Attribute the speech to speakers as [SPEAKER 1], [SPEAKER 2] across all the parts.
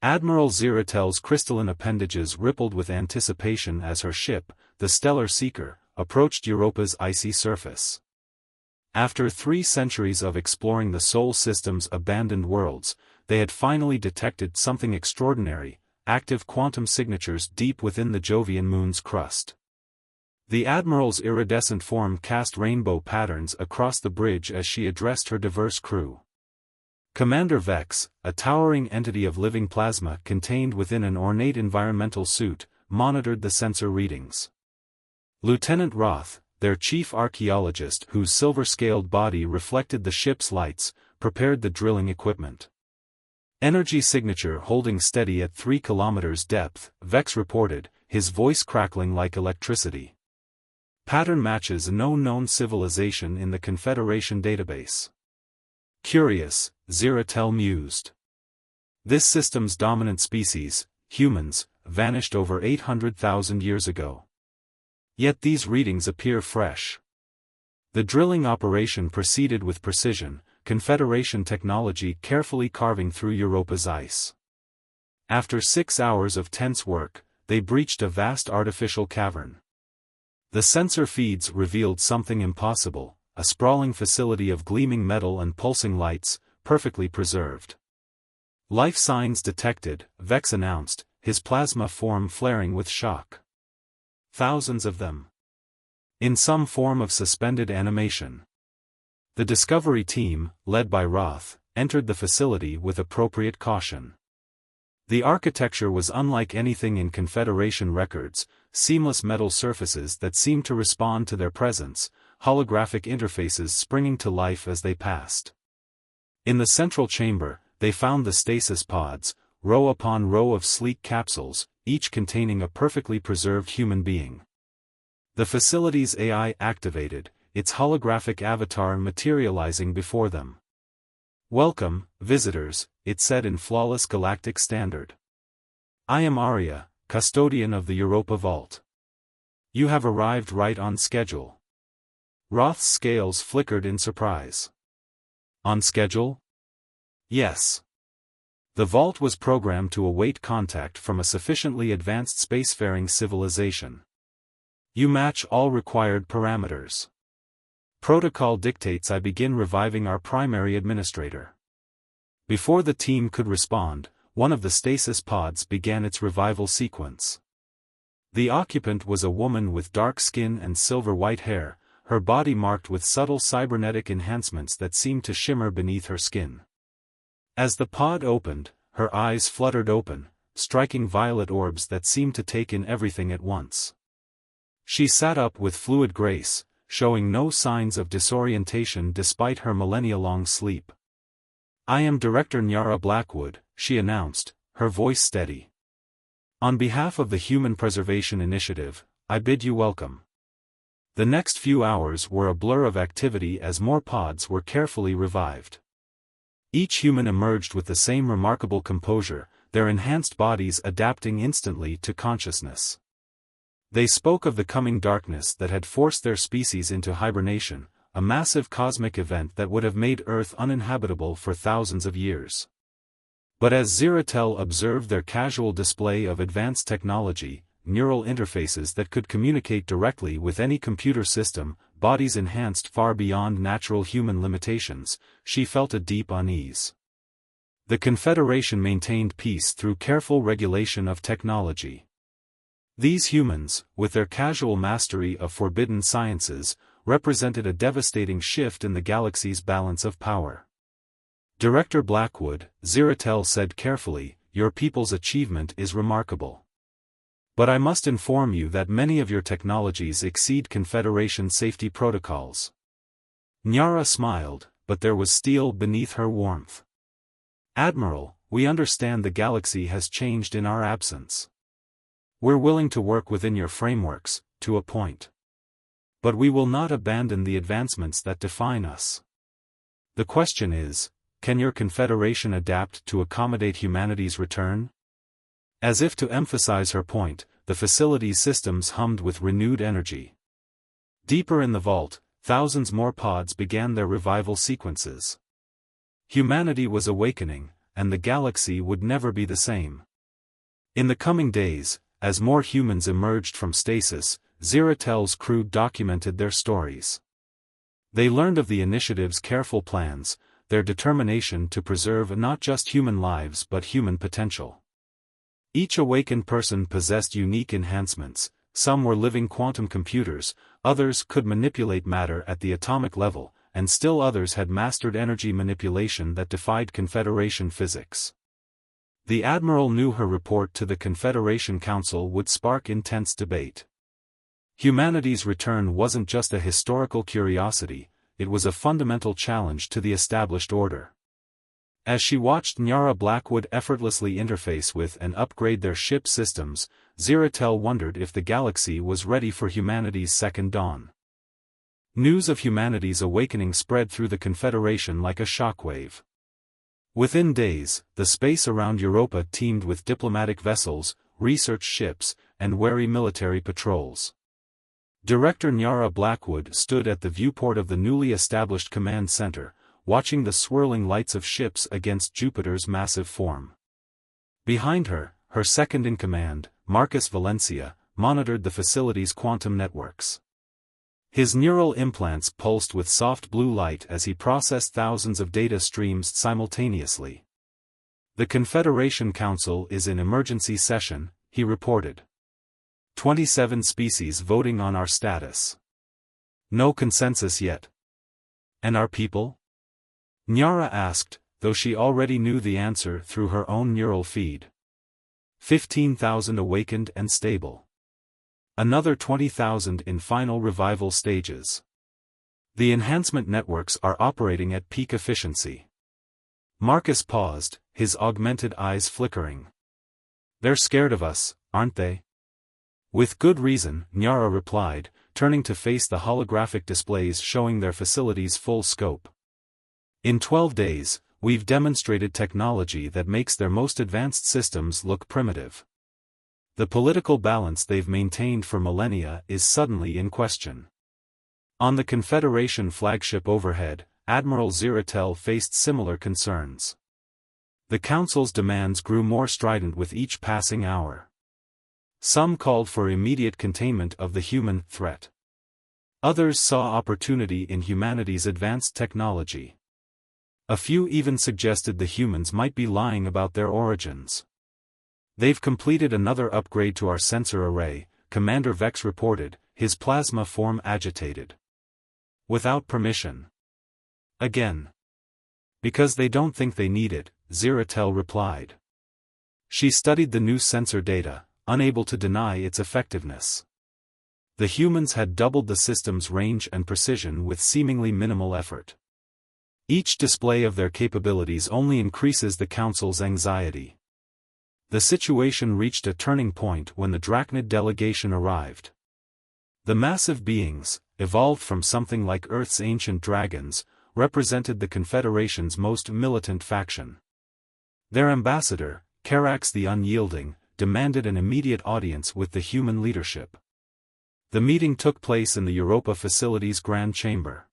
[SPEAKER 1] Admiral Ziratel's crystalline appendages rippled with anticipation as her ship, the Stellar Seeker, approached Europa's icy surface. After 3 centuries of exploring the Sol system's abandoned worlds, they had finally detected something extraordinary: active quantum signatures deep within the Jovian moon's crust. The Admiral's iridescent form cast rainbow patterns across the bridge as she addressed her diverse crew. Commander Vex, a towering entity of living plasma contained within an ornate environmental suit, monitored the sensor readings. Lieutenant Roth, their chief archaeologist whose silver-scaled body reflected the ship's lights, prepared the drilling equipment. Energy signature holding steady at 3 kilometers depth, Vex reported, his voice crackling like electricity. Pattern matches no known civilization in the Confederation database. Curious, Ziratel mused. This system's dominant species, humans, vanished over 800,000 years ago. Yet these readings appear fresh. The drilling operation proceeded with precision, Confederation technology carefully carving through Europa's ice. After 6 hours of tense work, they breached a vast artificial cavern. The sensor feeds revealed something impossible: a sprawling facility of gleaming metal and pulsing lights, perfectly preserved. Life signs detected, Vex announced, his plasma form flaring with shock. Thousands of them. In some form of suspended animation. The Discovery team, led by Roth, entered the facility with appropriate caution. The architecture was unlike anything in Confederation records: seamless metal surfaces that seemed to respond to their presence, holographic interfaces springing to life as they passed. In the central chamber, they found the stasis pods, row upon row of sleek capsules, each containing a perfectly preserved human being. The facility's AI activated, its holographic avatar materializing before them. "Welcome, visitors," it said in flawless galactic standard. "I am Arya, custodian of the Europa Vault. You have arrived right on schedule." Roth's scales flickered in surprise. On schedule? Yes. The vault was programmed to await contact from a sufficiently advanced spacefaring civilization. You match all required parameters. Protocol dictates I begin reviving our primary administrator. Before the team could respond, one of the stasis pods began its revival sequence. The occupant was a woman with dark skin and silver-white hair, her body marked with subtle cybernetic enhancements that seemed to shimmer beneath her skin. As the pod opened, her eyes fluttered open, striking violet orbs that seemed to take in everything at once. She sat up with fluid grace, showing no signs of disorientation despite her millennia-long sleep. "I am Director Nyara Blackwood," she announced, her voice steady. "On behalf of the Human Preservation Initiative, I bid you welcome." The next few hours were a blur of activity as more pods were carefully revived. Each human emerged with the same remarkable composure, their enhanced bodies adapting instantly to consciousness. They spoke of the coming darkness that had forced their species into hibernation, a massive cosmic event that would have made Earth uninhabitable for thousands of years. But as Ziratel observed their casual display of advanced technology, neural interfaces that could communicate directly with any computer system, bodies enhanced far beyond natural human limitations, she felt a deep unease. The Confederation maintained peace through careful regulation of technology. These humans, with their casual mastery of forbidden sciences, represented a devastating shift in the galaxy's balance of power. "Director Blackwood," Ziratel said carefully, "your people's achievement is remarkable. But I must inform you that many of your technologies exceed Confederation safety protocols." Nyara smiled, but there was steel beneath her warmth. "Admiral, we understand the galaxy has changed in our absence. We're willing to work within your frameworks, to a point. But we will not abandon the advancements that define us. The question is, can your Confederation adapt to accommodate humanity's return?" As if to emphasize her point, the facility's systems hummed with renewed energy. Deeper in the vault, thousands more pods began their revival sequences. Humanity was awakening, and the galaxy would never be the same. In the coming days, as more humans emerged from stasis, Zeratel's crew documented their stories. They learned of the initiative's careful plans, their determination to preserve not just human lives but human potential. Each awakened person possessed unique enhancements. Some were living quantum computers, others could manipulate matter at the atomic level, and still others had mastered energy manipulation that defied Confederation physics. The Admiral knew her report to the Confederation Council would spark intense debate. Humanity's return wasn't just a historical curiosity, it was a fundamental challenge to the established order. As she watched Nyara Blackwood effortlessly interface with and upgrade their ship systems, Zeratel wondered if the galaxy was ready for humanity's second dawn. News of humanity's awakening spread through the Confederation like a shockwave. Within days, the space around Europa teemed with diplomatic vessels, research ships, and wary military patrols. Director Nyara Blackwood stood at the viewport of the newly established command center, watching the swirling lights of ships against Jupiter's massive form. Behind her, her second-in-command, Marcus Valencia, monitored the facility's quantum networks. His neural implants pulsed with soft blue light as he processed thousands of data streams simultaneously. "The Confederation Council is in emergency session," he reported. 27 species voting on our status. No consensus yet. And our people? Nyara asked, though she already knew the answer through her own neural feed. 15,000 awakened and stable. Another 20,000 in final revival stages. The enhancement networks are operating at peak efficiency. Marcus paused, his augmented eyes flickering. "They're scared of us, aren't they?" "With good reason," Nyara replied, turning to face the holographic displays showing their facility's full scope. "In 12 days, we've demonstrated technology that makes their most advanced systems look primitive. The political balance they've maintained for millennia is suddenly in question." On the Confederation flagship overhead, Admiral Zeratel faced similar concerns. The Council's demands grew more strident with each passing hour. Some called for immediate containment of the human threat. Others saw opportunity in humanity's advanced technology. A few even suggested the humans might be lying about their origins. "They've completed another upgrade to our sensor array," Commander Vex reported, his plasma form agitated. "Without permission." "Again." "Because they don't think they need it," Zeratel replied. She studied the new sensor data, unable to deny its effectiveness. The humans had doubled the system's range and precision with seemingly minimal effort. Each display of their capabilities only increases the Council's anxiety. The situation reached a turning point when the Drachnid delegation arrived. The massive beings, evolved from something like Earth's ancient dragons, represented the Confederation's most militant faction. Their ambassador, Carax the Unyielding, demanded an immediate audience with the human leadership. The meeting took place in the Europa facility's grand chamber.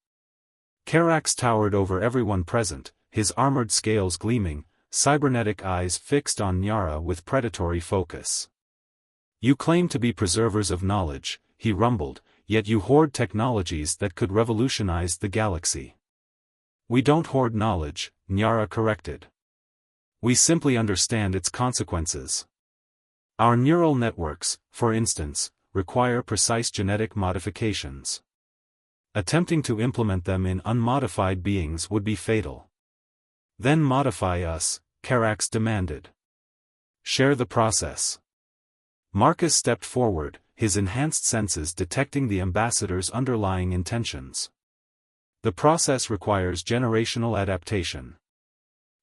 [SPEAKER 1] Carax towered over everyone present, his armored scales gleaming, cybernetic eyes fixed on Nyara with predatory focus. "You claim to be preservers of knowledge," he rumbled, "yet you hoard technologies that could revolutionize the galaxy." "We don't hoard knowledge," Nyara corrected. "We simply understand its consequences. Our neural networks, for instance, require precise genetic modifications. Attempting to implement them in unmodified beings would be fatal." "Then modify us," Carax demanded. "Share the process." Marcus stepped forward, his enhanced senses detecting the ambassador's underlying intentions. "The process requires generational adaptation.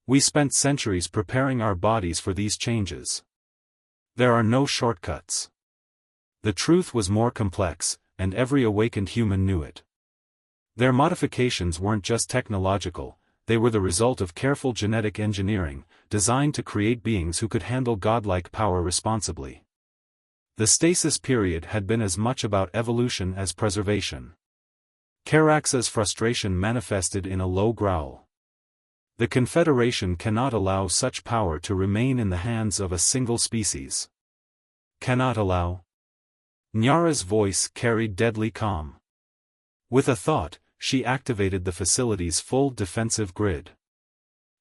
[SPEAKER 1] We spent centuries preparing our bodies for these changes. There are no shortcuts." The truth was more complex, and every awakened human knew it. Their modifications weren't just technological, they were the result of careful genetic engineering, designed to create beings who could handle godlike power responsibly. The stasis period had been as much about evolution as preservation. Carax's frustration manifested in a low growl. The Confederation cannot allow such power to remain in the hands of a single species. Cannot allow? Nyara's voice carried deadly calm. With a thought, she activated the facility's full defensive grid.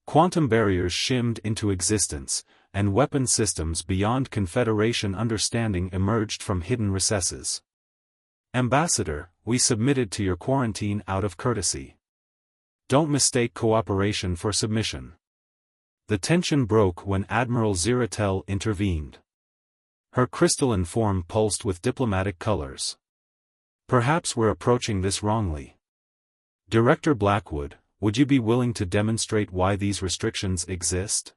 [SPEAKER 1] Quantum barriers shimmed into existence, and weapon systems beyond Confederation understanding emerged from hidden recesses. Ambassador, we submitted to your quarantine out of courtesy. Don't mistake cooperation for submission. The tension broke when Admiral Ziratel intervened. Her crystalline form pulsed with diplomatic colors. Perhaps we're approaching this wrongly. Director Blackwood, would you be willing to demonstrate why these restrictions exist?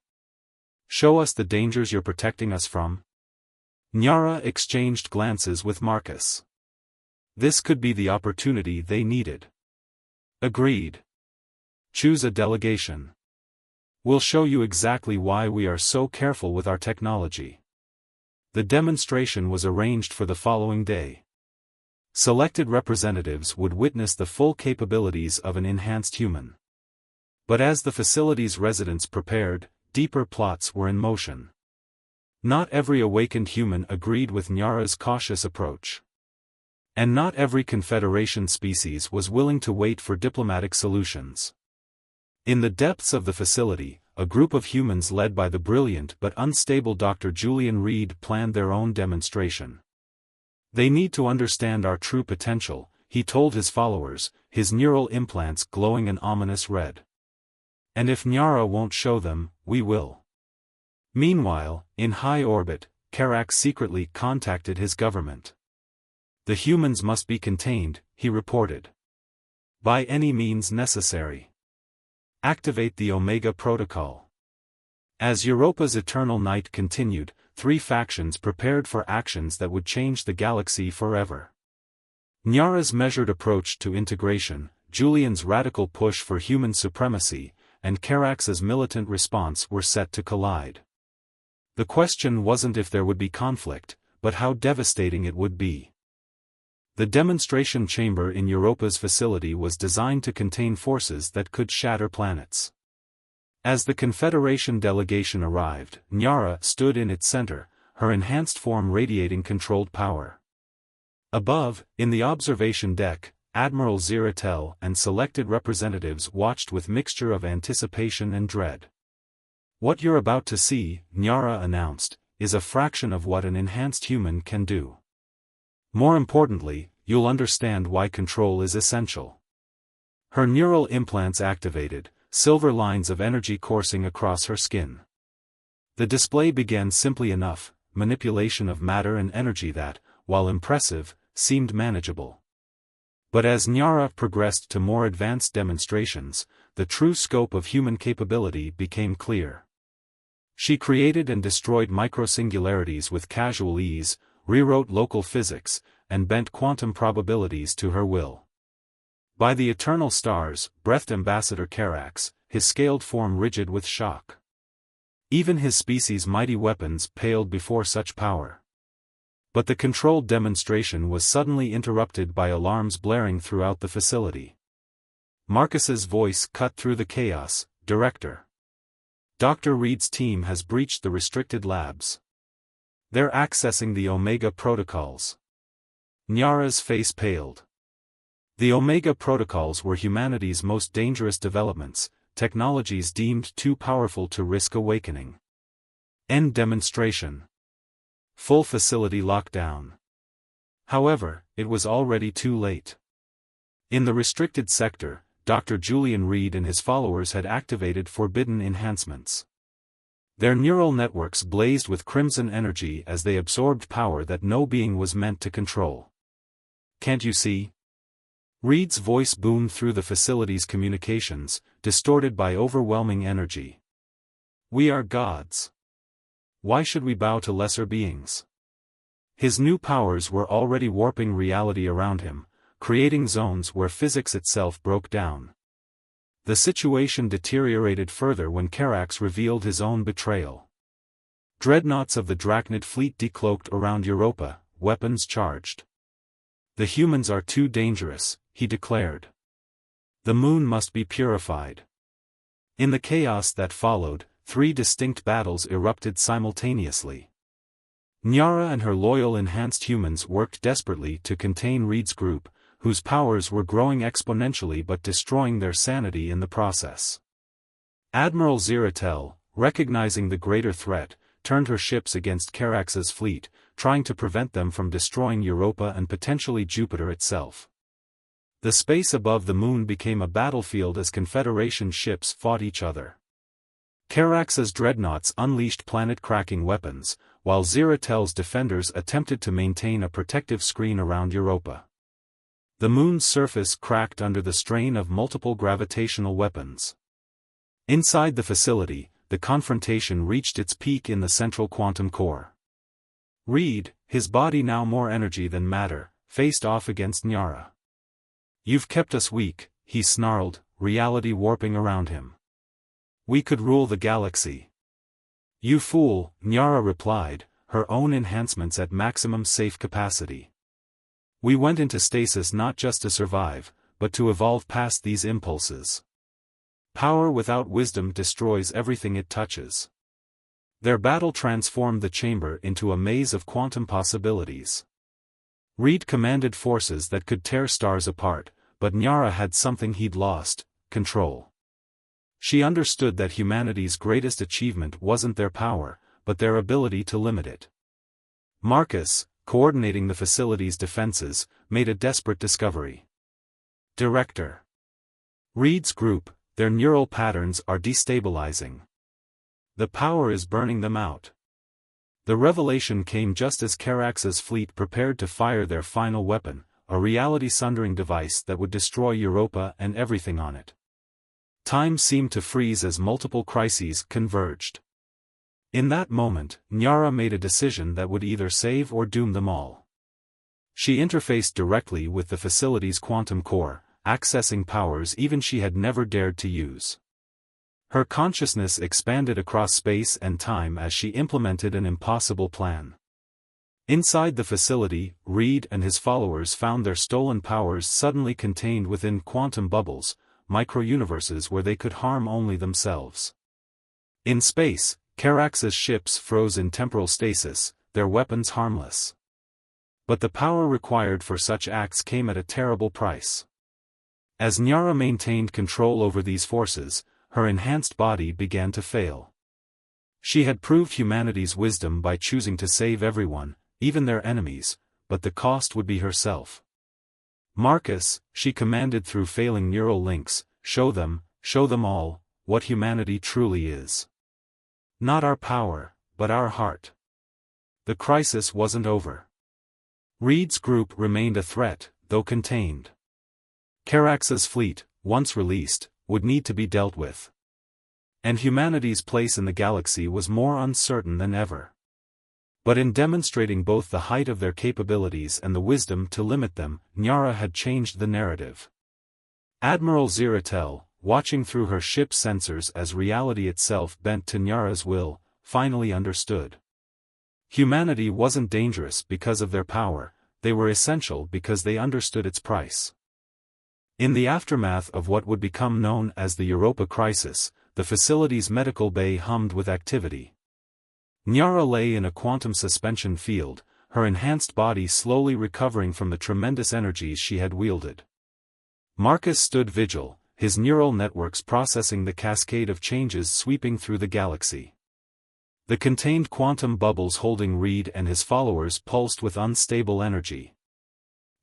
[SPEAKER 1] Show us the dangers you're protecting us from? Nyara exchanged glances with Marcus. This could be the opportunity they needed. Agreed. Choose a delegation. We'll show you exactly why we are so careful with our technology. The demonstration was arranged for the following day. Selected representatives would witness the full capabilities of an enhanced human. But as the facility's residents prepared, deeper plots were in motion. Not every awakened human agreed with Nyara's cautious approach. And not every Confederation species was willing to wait for diplomatic solutions. In the depths of the facility, a group of humans led by the brilliant but unstable Dr. Julian Reed planned their own demonstration. They need to understand our true potential, he told his followers, his neural implants glowing an ominous red. And if Nyara won't show them, we will. Meanwhile, in high orbit, Karax secretly contacted his government. The humans must be contained, he reported. By any means necessary. Activate the Omega Protocol. As Europa's eternal night continued, 3 factions prepared for actions that would change the galaxy forever. Nyara's measured approach to integration, Julian's radical push for human supremacy, and Karax's militant response were set to collide. The question wasn't if there would be conflict, but how devastating it would be. The demonstration chamber in Europa's facility was designed to contain forces that could shatter planets. As the Confederation delegation arrived, Nyara stood in its center, her enhanced form radiating controlled power. Above, in the observation deck, Admiral Ziratel and selected representatives watched with mixture of anticipation and dread. What you're about to see, Nyara announced, is a fraction of what an enhanced human can do. More importantly, you'll understand why control is essential. Her neural implants activated, silver lines of energy coursing across her skin. The display began simply enough, manipulation of matter and energy that, while impressive, seemed manageable. But as Nyara progressed to more advanced demonstrations, the true scope of human capability became clear. She created and destroyed microsingularities with casual ease, rewrote local physics, and bent quantum probabilities to her will. By the eternal stars, breathed Ambassador Karax, his scaled form rigid with shock. Even his species' mighty weapons paled before such power. But the controlled demonstration was suddenly interrupted by alarms blaring throughout the facility. Marcus's voice cut through the chaos, "Director. Dr. Reed's team has breached the restricted labs. They're accessing the Omega protocols." Nyara's face paled. The Omega protocols were humanity's most dangerous developments, technologies deemed too powerful to risk awakening. End demonstration. Full facility lockdown. However, it was already too late. In the restricted sector, Dr. Julian Reed and his followers had activated forbidden enhancements. Their neural networks blazed with crimson energy as they absorbed power that no being was meant to control. "Can't you see?" Reed's voice boomed through the facility's communications, distorted by overwhelming energy. "We are gods. Why should we bow to lesser beings?" His new powers were already warping reality around him, creating zones where physics itself broke down. The situation deteriorated further when Karax revealed his own betrayal. Dreadnoughts of the Drachnid fleet decloaked around Europa, weapons charged. "The humans are too dangerous," he declared. "The moon must be purified." In the chaos that followed, 3 distinct battles erupted simultaneously. Nyara and her loyal enhanced humans worked desperately to contain Reed's group, whose powers were growing exponentially but destroying their sanity in the process. Admiral Ziratel, recognizing the greater threat, turned her ships against Carax's fleet, trying to prevent them from destroying Europa and potentially Jupiter itself. The space above the moon became a battlefield as Confederation ships fought each other. Carax's dreadnoughts unleashed planet-cracking weapons, while Ziratel's defenders attempted to maintain a protective screen around Europa. The moon's surface cracked under the strain of multiple gravitational weapons. Inside the facility, the confrontation reached its peak in the central quantum core. Reed, his body now more energy than matter, faced off against Nyara. "You've kept us weak," he snarled, reality warping around him. "We could rule the galaxy." "You fool," Nyara replied, her own enhancements at maximum safe capacity. "We went into stasis not just to survive, but to evolve past these impulses. Power without wisdom destroys everything it touches." Their battle transformed the chamber into a maze of quantum possibilities. Reed commanded forces that could tear stars apart, but Nyara had something he'd lost: control. She understood that humanity's greatest achievement wasn't their power, but their ability to limit it. Marcus, coordinating the facility's defenses, made a desperate discovery. Director. Reed's group, their neural patterns are destabilizing. The power is burning them out. The revelation came just as Carax's fleet prepared to fire their final weapon, a reality-sundering device that would destroy Europa and everything on it. Time seemed to freeze as multiple crises converged. In that moment, Nyara made a decision that would either save or doom them all. She interfaced directly with the facility's quantum core, accessing powers even she had never dared to use. Her consciousness expanded across space and time as she implemented an impossible plan. Inside the facility, Reed and his followers found their stolen powers suddenly contained within quantum bubbles, micro-universes where they could harm only themselves. In space, Carax's ships froze in temporal stasis, their weapons harmless. But the power required for such acts came at a terrible price. As Nyara maintained control over these forces, her enhanced body began to fail. She had proved humanity's wisdom by choosing to save everyone, even their enemies, but the cost would be herself. "Marcus," she commanded through failing neural links, show them all, what humanity truly is. Not our power, but our heart." The crisis wasn't over. Reed's group remained a threat, though contained. Carax's fleet, once released, would need to be dealt with. And humanity's place in the galaxy was more uncertain than ever. But in demonstrating both the height of their capabilities and the wisdom to limit them, Nyara had changed the narrative. Admiral Ziratel, watching through her ship's sensors as reality itself bent to Nyara's will, finally understood. Humanity wasn't dangerous because of their power, they were essential because they understood its price. In the aftermath of what would become known as the Europa crisis, the facility's medical bay hummed with activity. Nyara lay in a quantum suspension field, her enhanced body slowly recovering from the tremendous energies she had wielded. Marcus stood vigil, his neural networks processing the cascade of changes sweeping through the galaxy. The contained quantum bubbles holding Reed and his followers pulsed with unstable energy.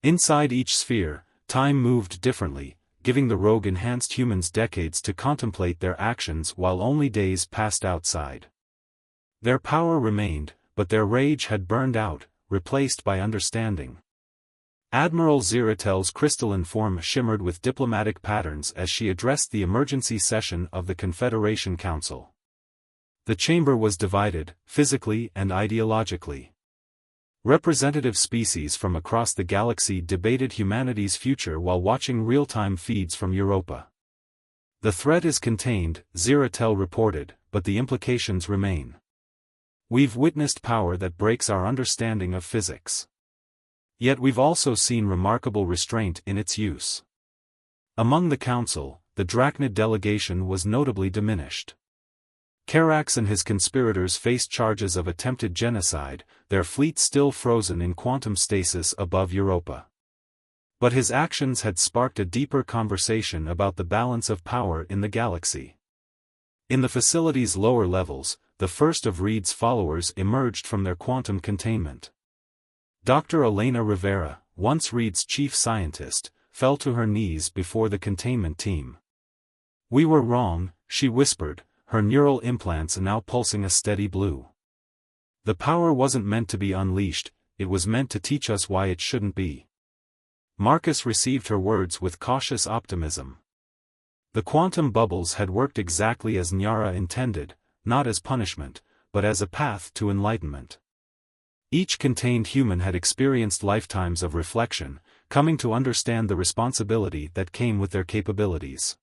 [SPEAKER 1] Inside each sphere, time moved differently, giving the rogue enhanced humans decades to contemplate their actions while only days passed outside. Their power remained, but their rage had burned out, replaced by understanding. Admiral Ziratel's crystalline form shimmered with diplomatic patterns as she addressed the emergency session of the Confederation Council. The chamber was divided, physically and ideologically. Representative species from across the galaxy debated humanity's future while watching real-time feeds from Europa. "The threat is contained," Ziratel reported, "but the implications remain. We've witnessed power that breaks our understanding of physics. Yet we've also seen remarkable restraint in its use." Among the council, the Drachnid delegation was notably diminished. Karax and his conspirators faced charges of attempted genocide, their fleet still frozen in quantum stasis above Europa. But his actions had sparked a deeper conversation about the balance of power in the galaxy. In the facility's lower levels, the first of Reed's followers emerged from their quantum containment. Dr. Elena Rivera, once Reed's chief scientist, fell to her knees before the containment team. "We were wrong," she whispered, her neural implants now pulsing a steady blue. "The power wasn't meant to be unleashed, it was meant to teach us why it shouldn't be." Marcus received her words with cautious optimism. The quantum bubbles had worked exactly as Nyara intended, not as punishment, but as a path to enlightenment. Each contained human had experienced lifetimes of reflection, coming to understand the responsibility that came with their capabilities.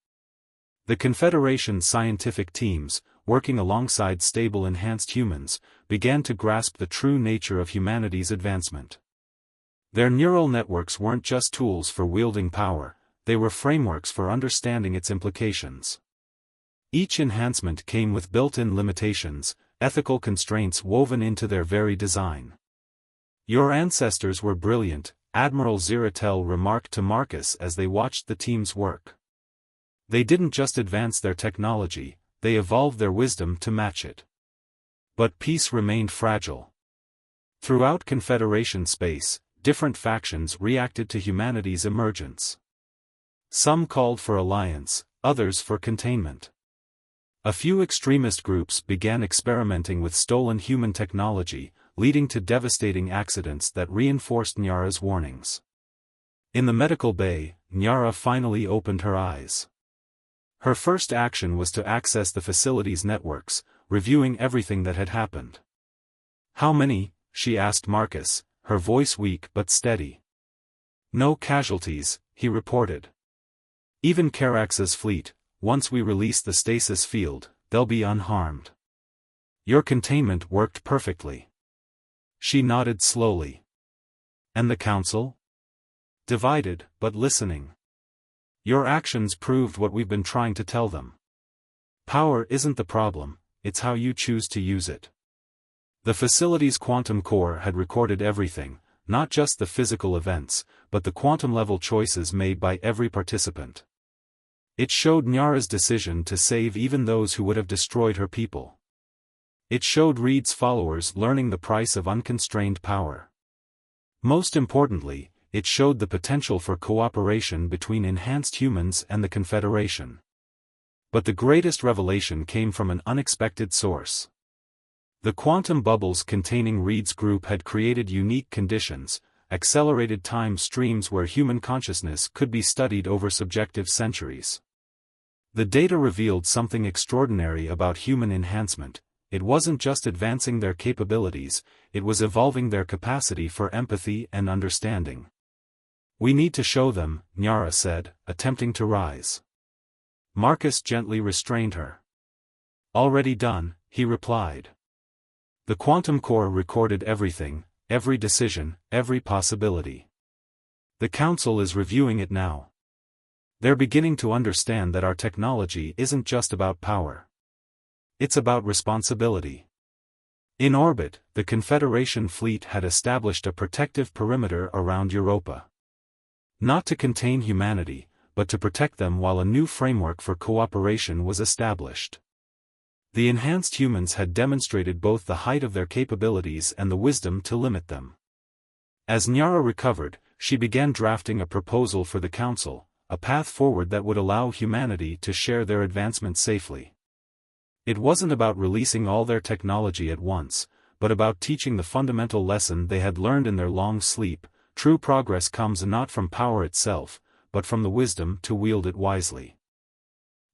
[SPEAKER 1] The Confederation's scientific teams, working alongside stable enhanced humans, began to grasp the true nature of humanity's advancement. Their neural networks weren't just tools for wielding power, they were frameworks for understanding its implications. Each enhancement came with built-in limitations, ethical constraints woven into their very design. "Your ancestors were brilliant," Admiral Ziratel remarked to Marcus as they watched the team's work. "They didn't just advance their technology, they evolved their wisdom to match it." But peace remained fragile. Throughout Confederation space, different factions reacted to humanity's emergence. Some called for alliance, others for containment. A few extremist groups began experimenting with stolen human technology, leading to devastating accidents that reinforced Nyara's warnings. In the medical bay, Nyara finally opened her eyes. Her first action was to access the facility's networks, reviewing everything that had happened. "How many?" she asked Marcus, her voice weak but steady. "No casualties," he reported. "Even Karax's fleet, once we release the stasis field, they'll be unharmed." "Your containment worked perfectly." She nodded slowly. "And the Council?" "Divided, but listening. Your actions proved what we've been trying to tell them. Power isn't the problem, it's how you choose to use it." The facility's quantum core had recorded everything, not just the physical events, but the quantum-level choices made by every participant. It showed Nyara's decision to save even those who would have destroyed her people. It showed Reed's followers learning the price of unconstrained power. Most importantly, it showed the potential for cooperation between enhanced humans and the Confederation. But the greatest revelation came from an unexpected source. The quantum bubbles containing Reed's group had created unique conditions, accelerated time streams where human consciousness could be studied over subjective centuries. The data revealed something extraordinary about human enhancement. It wasn't just advancing their capabilities, it was evolving their capacity for empathy and understanding. "We need to show them," Nyara said, attempting to rise. Marcus gently restrained her. "Already done," he replied. The quantum core recorded everything, every decision, every possibility. The Council is reviewing it now. They're beginning to understand that our technology isn't just about power. It's about responsibility. In orbit, the Confederation fleet had established a protective perimeter around Europa. Not to contain humanity, but to protect them while a new framework for cooperation was established. The enhanced humans had demonstrated both the height of their capabilities and the wisdom to limit them. As Nyara recovered, she began drafting a proposal for the Council, a path forward that would allow humanity to share their advancement safely. It wasn't about releasing all their technology at once, but about teaching the fundamental lesson they had learned in their long sleep: true progress comes not from power itself, but from the wisdom to wield it wisely.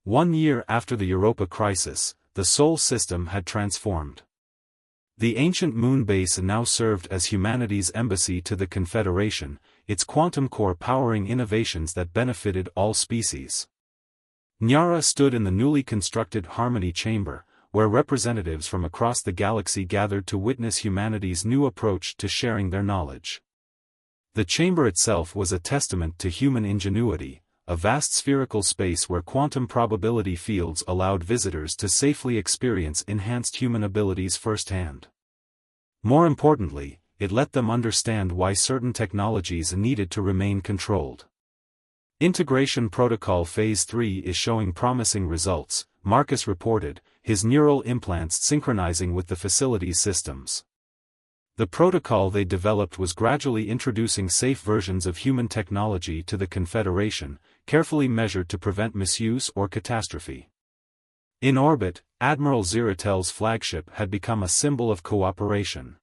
[SPEAKER 1] 1 year after the Europa crisis, the Sol system had transformed. The ancient moon base now served as humanity's embassy to the Confederation, its quantum core powering innovations that benefited all species. Nyara stood in the newly constructed Harmony Chamber, where representatives from across the galaxy gathered to witness humanity's new approach to sharing their knowledge. The chamber itself was a testament to human ingenuity, a vast spherical space where quantum probability fields allowed visitors to safely experience enhanced human abilities firsthand. More importantly, it let them understand why certain technologies needed to remain controlled. Integration Protocol Phase 3 is showing promising results, Marcus reported, his neural implants synchronizing with the facility's systems. The protocol they developed was gradually introducing safe versions of human technology to the Confederation, carefully measured to prevent misuse or catastrophe. In orbit, Admiral Ziratel's flagship had become a symbol of cooperation.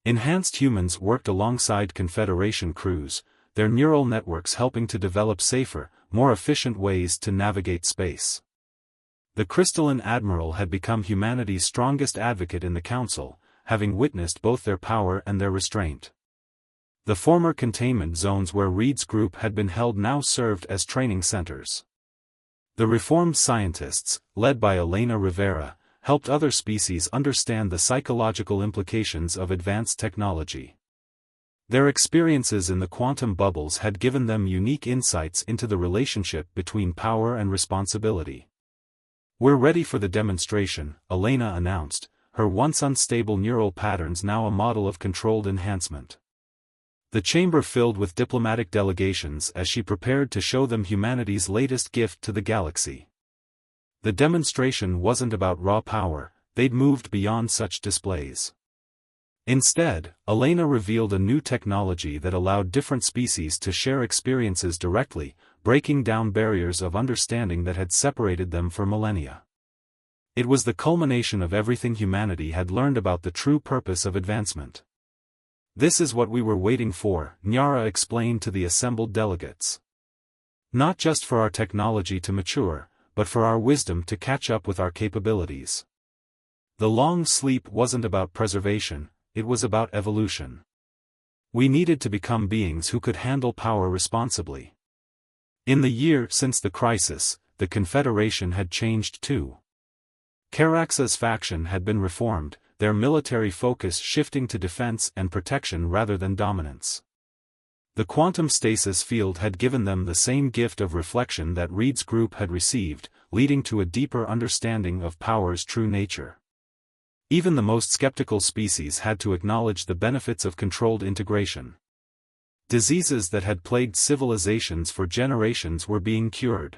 [SPEAKER 1] Enhanced humans worked alongside Confederation crews, their neural networks helping to develop safer, more efficient ways to navigate space. The Crystalline Admiral had become humanity's strongest advocate in the Council, having witnessed both their power and their restraint. The former containment zones where Reed's group had been held now served as training centers. The reformed scientists, led by Elena Rivera, helped other species understand the psychological implications of advanced technology. Their experiences in the quantum bubbles had given them unique insights into the relationship between power and responsibility. "We're ready for the demonstration," Elena announced, her once unstable neural patterns now a model of controlled enhancement. The chamber filled with diplomatic delegations as she prepared to show them humanity's latest gift to the galaxy. The demonstration wasn't about raw power, they'd moved beyond such displays. Instead, Elena revealed a new technology that allowed different species to share experiences directly, breaking down barriers of understanding that had separated them for millennia. It was the culmination of everything humanity had learned about the true purpose of advancement. "This is what we were waiting for," Nyara explained to the assembled delegates. "Not just for our technology to mature, but for our wisdom to catch up with our capabilities." The long sleep wasn't about preservation, it was about evolution. We needed to become beings who could handle power responsibly. In the year since the crisis, the Confederation had changed too. Carax's faction had been reformed, their military focus shifting to defense and protection rather than dominance. The quantum stasis field had given them the same gift of reflection that Reed's group had received, leading to a deeper understanding of power's true nature. Even the most skeptical species had to acknowledge the benefits of controlled integration. Diseases that had plagued civilizations for generations were being cured.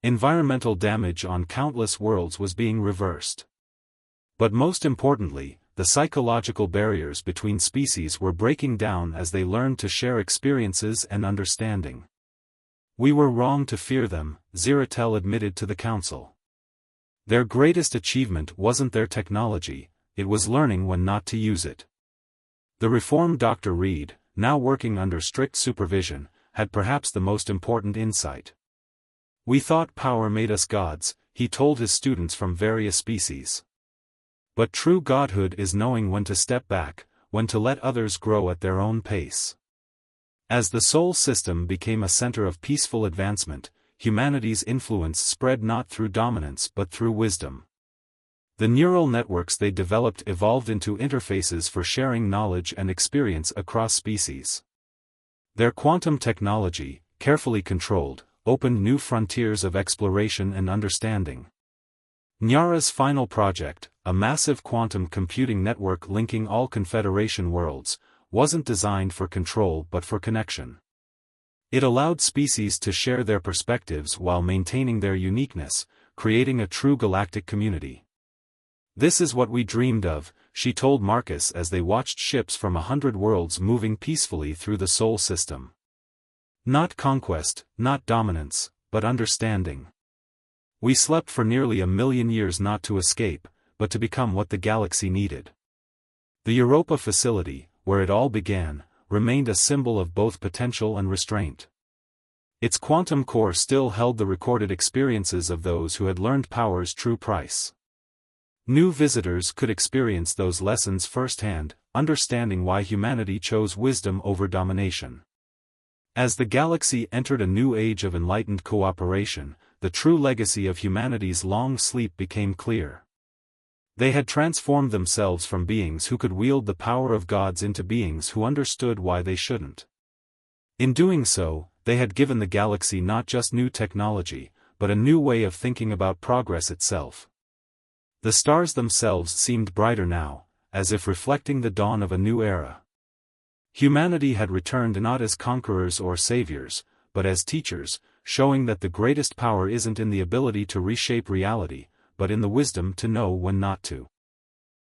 [SPEAKER 1] Environmental damage on countless worlds was being reversed. But most importantly, the psychological barriers between species were breaking down as they learned to share experiences and understanding. "We were wrong to fear them," Ziratel admitted to the Council. Their greatest achievement wasn't their technology, it was learning when not to use it. The reformed Dr. Reed, now working under strict supervision, had perhaps the most important insight. "We thought power made us gods," he told his students from various species. "But true godhood is knowing when to step back, when to let others grow at their own pace." As the Sol system became a center of peaceful advancement, humanity's influence spread not through dominance but through wisdom. The neural networks they developed evolved into interfaces for sharing knowledge and experience across species. Their quantum technology, carefully controlled, opened new frontiers of exploration and understanding. Nyara's final project, a massive quantum computing network linking all Confederation worlds, wasn't designed for control but for connection. It allowed species to share their perspectives while maintaining their uniqueness, creating a true galactic community. "This is what we dreamed of," she told Marcus as they watched ships from 100 worlds moving peacefully through the Sol system. "Not conquest, not dominance, but understanding. We slept for nearly 1,000,000 years not to escape, but to become what the galaxy needed." The Europa facility, where it all began, remained a symbol of both potential and restraint. Its quantum core still held the recorded experiences of those who had learned power's true price. New visitors could experience those lessons firsthand, understanding why humanity chose wisdom over domination. As the galaxy entered a new age of enlightened cooperation, the true legacy of humanity's long sleep became clear. They had transformed themselves from beings who could wield the power of gods into beings who understood why they shouldn't. In doing so, they had given the galaxy not just new technology, but a new way of thinking about progress itself. The stars themselves seemed brighter now, as if reflecting the dawn of a new era. Humanity had returned not as conquerors or saviors, but as teachers, showing that the greatest power isn't in the ability to reshape reality, but in the wisdom to know when not to.